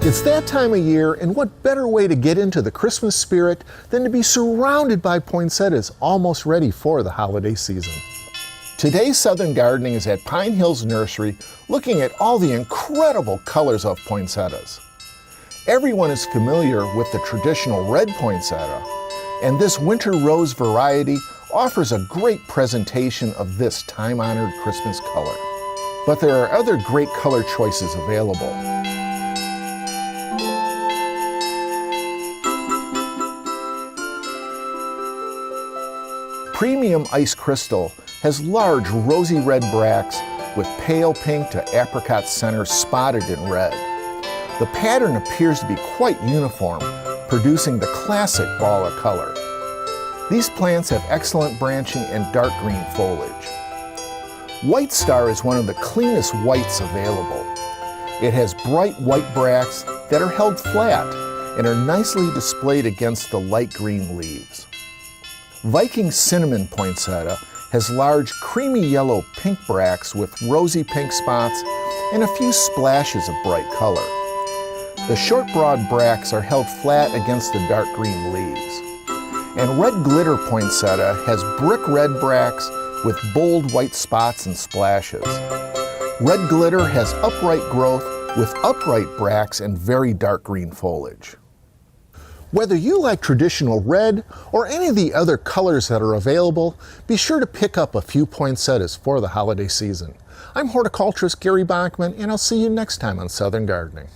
It's that time of year, and what better way to get into the Christmas spirit than to be surrounded by poinsettias almost ready for the holiday season. Today's Southern Gardening is at Pine Hills Nursery, looking at all the incredible colors of poinsettias. Everyone is familiar with the traditional red poinsettia, and this winter rose variety offers a great presentation of this time-honored Christmas color. But there are other great color choices available. Premium Ice Crystal has large rosy red bracts with pale pink to apricot center spotted in red. The pattern appears to be quite uniform, producing the classic ball of color. These plants have excellent branching and dark green foliage. Whitestar is one of the cleanest whites available. It has bright white bracts that are held flat and are nicely displayed against the light green leaves. Viking Cinnamon poinsettia has large creamy yellow pink bracts with rosy pink spots and a few splashes of bright color. The short broad bracts are held flat against the dark green leaves. And red glitter poinsettia has brick red bracts with bold white spots and splashes. Red glitter has upright growth with upright bracts and very dark green foliage. Whether you like traditional red or any of the other colors that are available, be sure to pick up a few poinsettias for the holiday season. I'm horticulturist Gary Bachman, and I'll see you next time on Southern Gardening.